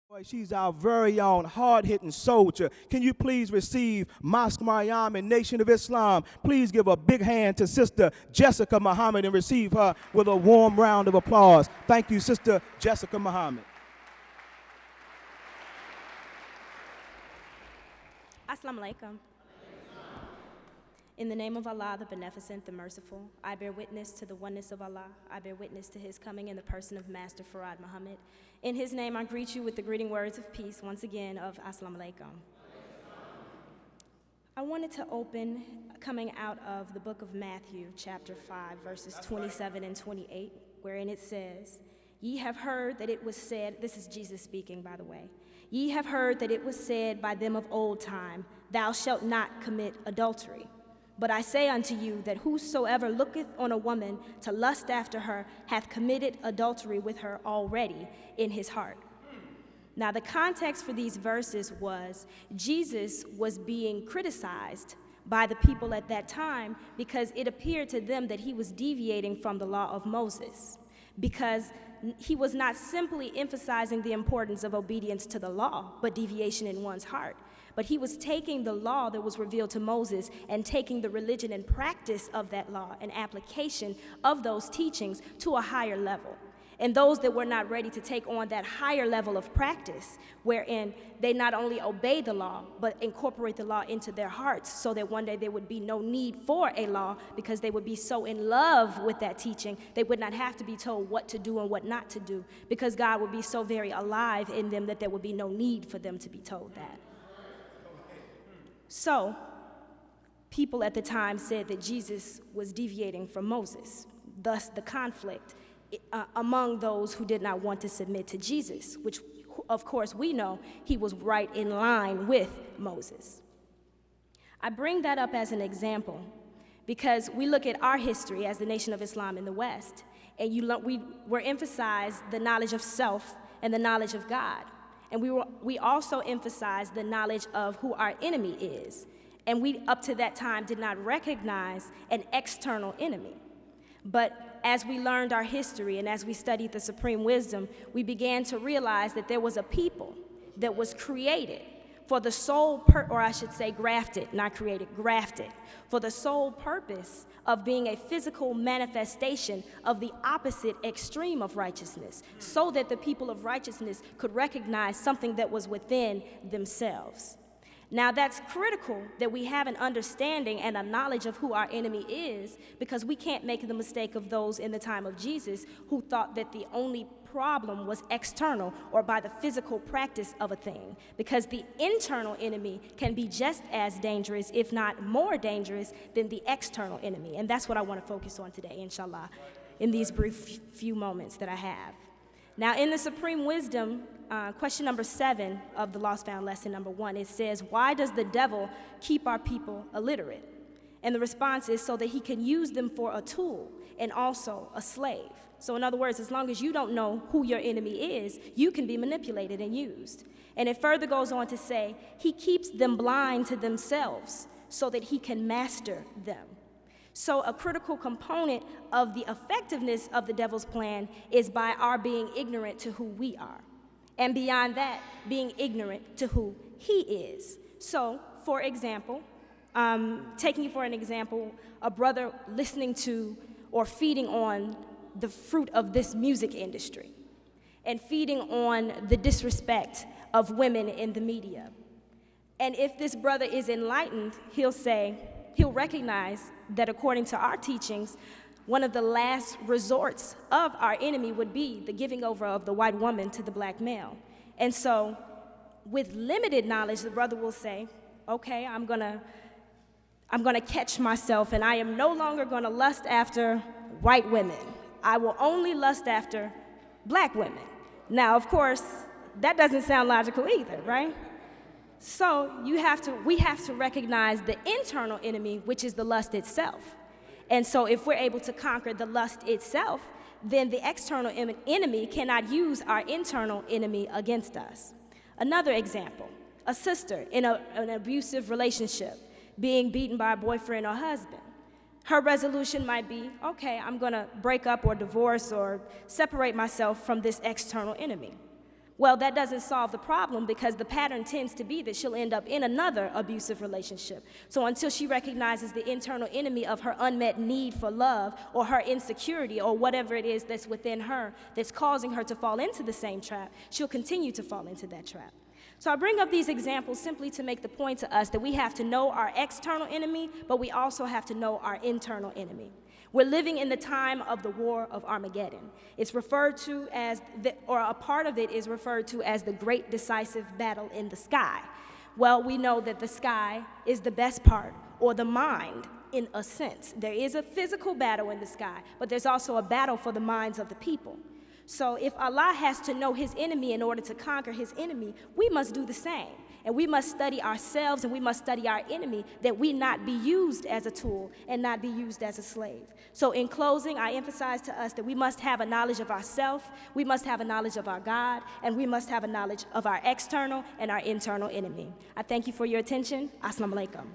Boy, she's our very own hard-hitting soldier. Can you please receive Mosque Mariam and Nation of Islam? Please give a big hand to Sister Jessica Muhammad and receive her with a warm round of applause. Thank you, Sister Jessica Muhammad. Assalamu alaikum. In the name of Allah, the Beneficent, the Merciful, I bear witness to the oneness of Allah. I bear witness to His coming in the person of Master Farad Muhammad. In His name, I greet you with the greeting words of peace, once again, of Assalamu alaikum. I wanted to open coming out of the book of Matthew, chapter 5, verses 27 and 28, wherein it says, "Ye have heard that it was said," this is Jesus speaking, by the way, "Ye have heard that it was said by them of old time, Thou shalt not commit adultery. But I say unto you that whosoever looketh on a woman to lust after her hath committed adultery with her already in his heart." Now, the context for these verses was Jesus was being criticized by the people at that time because it appeared to them that he was deviating from the law of Moses, because he was not simply emphasizing the importance of obedience to the law, but deviation in one's heart. But he was taking the law that was revealed to Moses and taking the religion and practice of that law and application of those teachings to a higher level. And those that were not ready to take on that higher level of practice, wherein they not only obey the law, but incorporate the law into their hearts so that one day there would be no need for a law because they would be so in love with that teaching, they would not have to be told what to do and what not to do because God would be so very alive in them that there would be no need for them to be told that. So, people at the time said that Jesus was deviating from Moses, thus the conflict among those who did not want to submit to Jesus, which of course we know he was right in line with Moses. I bring that up as an example because we look at our history as the Nation of Islam in the West, and we were emphasized the knowledge of self and the knowledge of God. And we also emphasized the knowledge of who our enemy is. And we, up to that time, did not recognize an external enemy. But as we learned our history and as we studied the supreme wisdom, we began to realize that there was a people that was created for the sole or I should say grafted, not created, grafted, for the sole purpose of being a physical manifestation of the opposite extreme of righteousness, so that the people of righteousness could recognize something that was within themselves. Now, that's critical that we have an understanding and a knowledge of who our enemy is, because we can't make the mistake of those in the time of Jesus who thought that the only problem was external or by the physical practice of a thing, because the internal enemy can be just as dangerous, if not more dangerous, than the external enemy. And that's what I want to focus on today, inshallah, in these brief few moments that I have. Now, in the Supreme Wisdom, question number 7 of the Lost Found lesson number 1, it says, "Why does the devil keep our people illiterate?" And the response is so that he can use them for a tool and also a slave. So in other words, as long as you don't know who your enemy is, you can be manipulated and used. And it further goes on to say, he keeps them blind to themselves so that he can master them. So a critical component of the effectiveness of the devil's plan is by our being ignorant to who we are. And beyond that, being ignorant to who he is. So, for example, taking for an example, a brother listening to or feeding on the fruit of this music industry and feeding on the disrespect of women in the media. And if this brother is enlightened, he'll recognize that according to our teachings, one of the last resorts of our enemy would be the giving over of the white woman to the black male. And so, with limited knowledge, the brother will say, okay, I'm gonna catch myself, and I am no longer gonna lust after white women. I will only lust after black women. Now, of course, that doesn't sound logical either, right? So we have to recognize the internal enemy, which is the lust itself. And so if we're able to conquer the lust itself, then the external enemy cannot use our internal enemy against us. Another example, a sister in an abusive relationship being beaten by a boyfriend or husband. Her resolution might be, okay, I'm gonna break up or divorce or separate myself from this external enemy. Well, that doesn't solve the problem because the pattern tends to be that she'll end up in another abusive relationship. So until she recognizes the internal enemy of her unmet need for love or her insecurity or whatever it is that's within her that's causing her to fall into the same trap, she'll continue to fall into that trap. So I bring up these examples simply to make the point to us that we have to know our external enemy, but we also have to know our internal enemy. We're living in the time of the War of Armageddon. It's referred to as, or a part of it is referred to as the great decisive battle in the sky. Well, we know that the sky is the best part, or the mind, in a sense. There is a physical battle in the sky, but there's also a battle for the minds of the people. So if Allah has to know his enemy in order to conquer his enemy, we must do the same. And we must study ourselves and we must study our enemy, that we not be used as a tool and not be used as a slave. So in closing, I emphasize to us that we must have a knowledge of ourselves, we must have a knowledge of our God, and we must have a knowledge of our external and our internal enemy. I thank you for your attention. Assalamu alaikum.